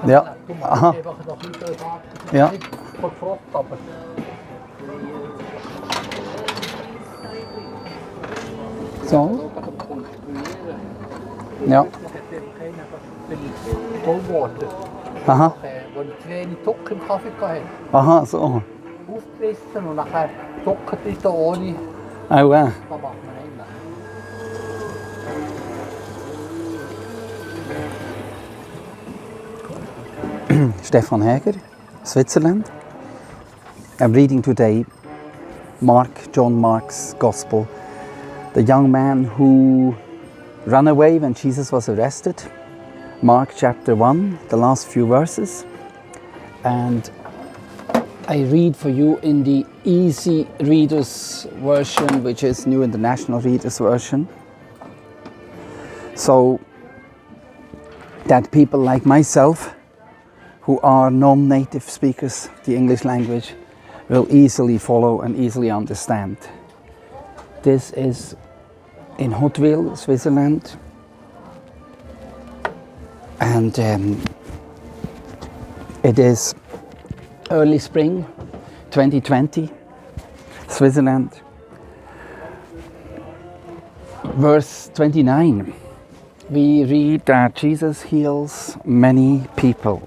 Ja. Aha. Ja. Zo. Ja. Aha. Wo die zwei Tuck im Kaffee hatten. Aha, so. Aufgerissen und nachher Tuck drin ohne. Oh, ja. Das macht man eigentlich. Stefan Häger, Switzerland. I'm reading today John Mark's Gospel. The young man who ran away when Jesus was arrested. Mark chapter 1, the last few verses. And I read for you in the Easy Readers version, which is New International Readers version. So that people like myself, who are non-native speakers of the English language, will easily follow and easily understand. This is in Huttwil, Switzerland. And it is early spring 2020, Switzerland. Verse 29, we read that Jesus heals many people.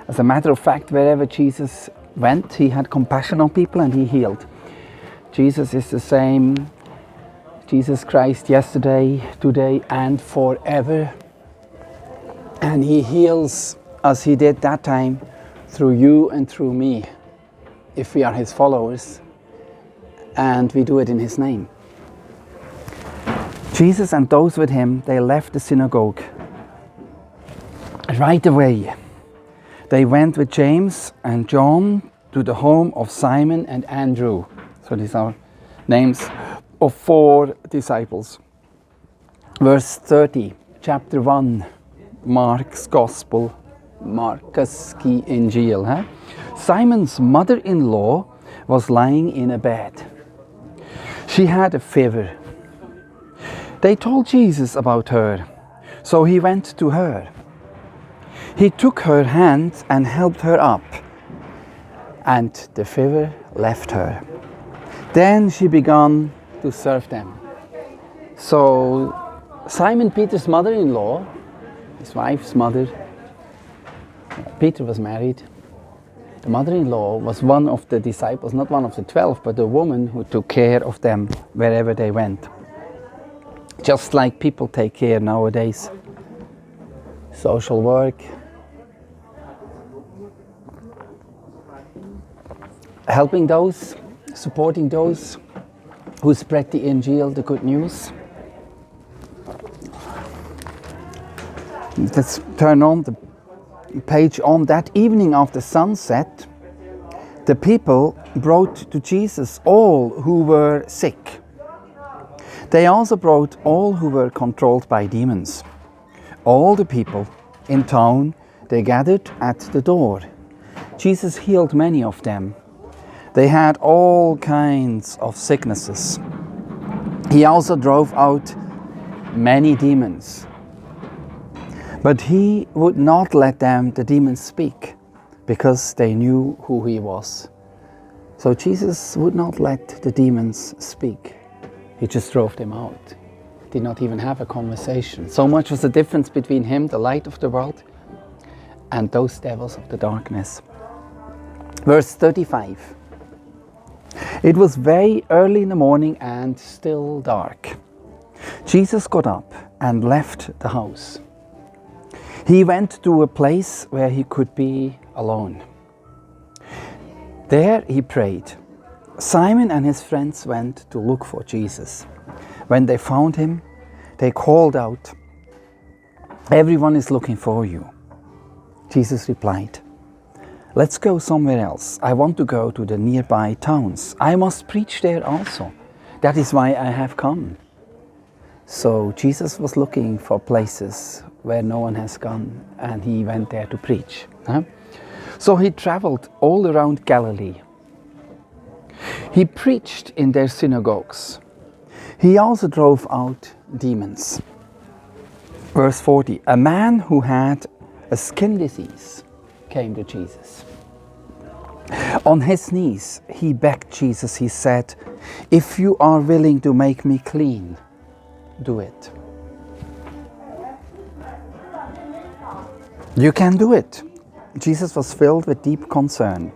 As a matter of fact, wherever Jesus went, he had compassion on people and he healed. Jesus is the same, Jesus Christ, yesterday, today, and forever. And he heals as he did that time through you and through me, if we are his followers, and we do it in his name. Jesus and those with him, they left the synagogue right away. They went with James and John to the home of Simon and Andrew. So these are names of 4 disciples. Verse 30, chapter 1, Mark's Gospel, Marcus ki Injiil. Simon's mother-in-law was lying in a bed. She had a fever. They told Jesus about her, so he went to her. He took her hand and helped her up, and the fever left her. Then she began to serve them. So Simon Peter's mother-in-law, his wife's mother, Peter was married. The mother-in-law was one of the disciples, not one of the 12, but the woman who took care of them wherever they went. Just like people take care nowadays. Social work, helping those, supporting those who spread the Injiil, the good news. Let's turn on the page. On that evening after sunset, the people brought to Jesus all who were sick. They also brought all who were controlled by demons. All the people in town, they gathered at the door. Jesus healed many of them. They had all kinds of sicknesses. He also drove out many demons. But he would not let the demons speak, because they knew who he was. So Jesus would not let the demons speak. He just drove them out. Did not even have a conversation. So much was the difference between him, the light of the world, and those devils of the darkness. Verse 35. It was very early in the morning and still dark. Jesus got up and left the house. He went to a place where he could be alone. There he prayed. Simon and his friends went to look for Jesus. When they found him, they called out, "Everyone is looking for you." Jesus replied, "Let's go somewhere else. I want to go to the nearby towns. I must preach there also. That is why I have come." So Jesus was looking for places where no one has gone, and he went there to preach. So he traveled all around Galilee. He preached in their synagogues. He also drove out demons. Verse 40, a man who had a skin disease, came to Jesus. On his knees, he begged Jesus. He said, "If you are willing to make me clean, do it." You can do it. Jesus was filled with deep concern.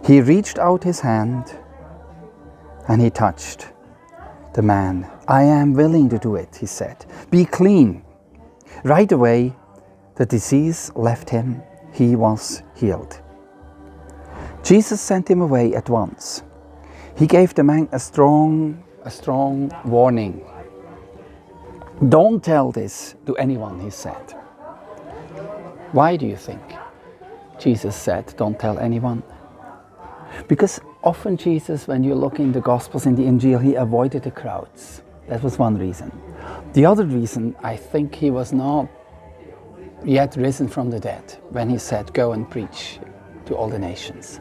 He reached out his hand and he touched the man. "I am willing to do it," he said. "Be clean." Right away, the disease left him. He was healed. Jesus sent him away at once. He gave the man a strong warning. "Don't tell this to anyone," he said. Why do you think Jesus said, "Don't tell anyone"? Because often Jesus, when you look in the Gospels, in the Injiil, he avoided the crowds. That was one reason. The other reason, I think he was not yet risen from the dead when he said, "Go and preach to all the nations."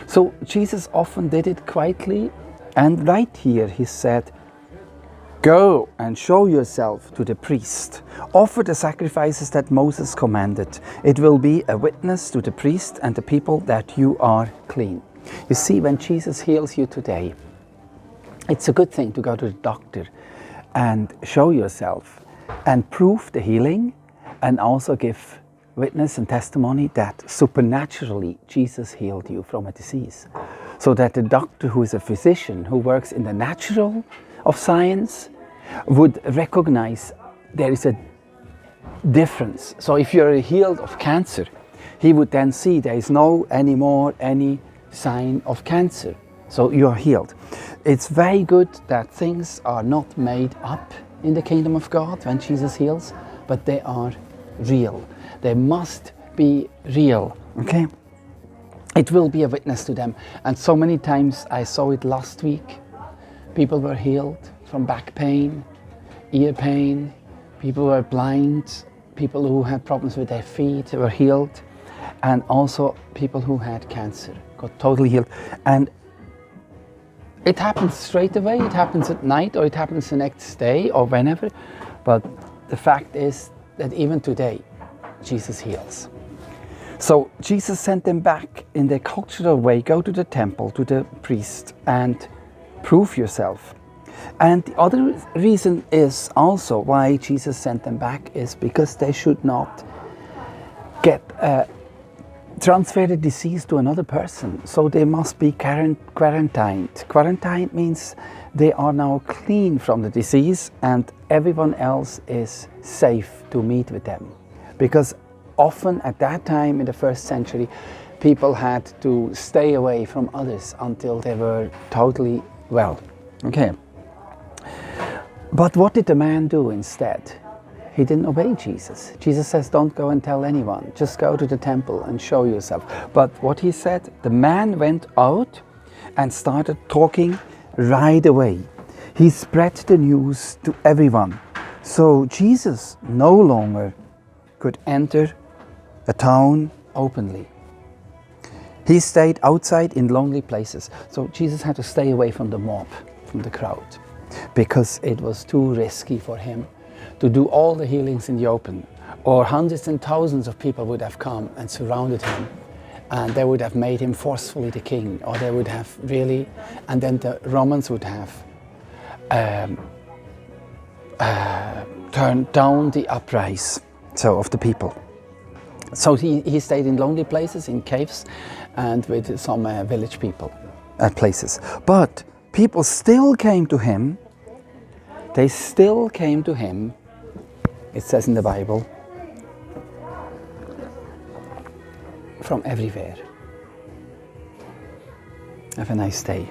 So Jesus often did it quietly, and right here he said, "Go and show yourself to the priest. Offer the sacrifices that Moses commanded. It will be a witness to the priest and the people that you are clean." You see, when Jesus heals you today, it's a good thing to go to the doctor and show yourself and prove the healing, and also give witness and testimony that supernaturally Jesus healed you from a disease. So that the doctor, who is a physician, who works in the natural of science, would recognize there is a difference. So if you're healed of cancer, he would then see there is no anymore any sign of cancer. So you're healed. It's very good that things are not made up in the kingdom of God when Jesus heals, but they are real. They must be real, okay? It will be a witness to them. And so many times, I saw it last week, people were healed from back pain, ear pain, people were blind, people who had problems with their feet were healed, and also people who had cancer got totally healed. And it happens straight away, it happens at night, or it happens the next day, or whenever. But the fact is that even today, Jesus heals. So Jesus sent them back in their cultural way. Go to the temple, to the priest, and prove yourself. And the other reason is also why Jesus sent them back is because they should not get transfer the disease to another person. So they must be quarantined. Quarantined means they are now clean from the disease and everyone else is safe to meet with them. Because often at that time in the first century, people had to stay away from others until they were totally well. Okay. But what did the man do instead? He didn't obey Jesus. Jesus says, don't go and tell anyone. Just go to the temple and show yourself. But what he said, the man went out and started talking right away. He spread the news to everyone. So Jesus no longer could enter a town openly. He stayed outside in lonely places. So Jesus had to stay away from the mob, from the crowd, because it was too risky for him to do all the healings in the open, or hundreds and thousands of people would have come and surrounded him, and they would have made him forcefully the king, or they would have really, and then the Romans would have turned down the uprise of the people. So he stayed in lonely places, in caves, and with some village people at places. But people still came to him. They still came to him, it says in the Bible, from everywhere. Have a nice day.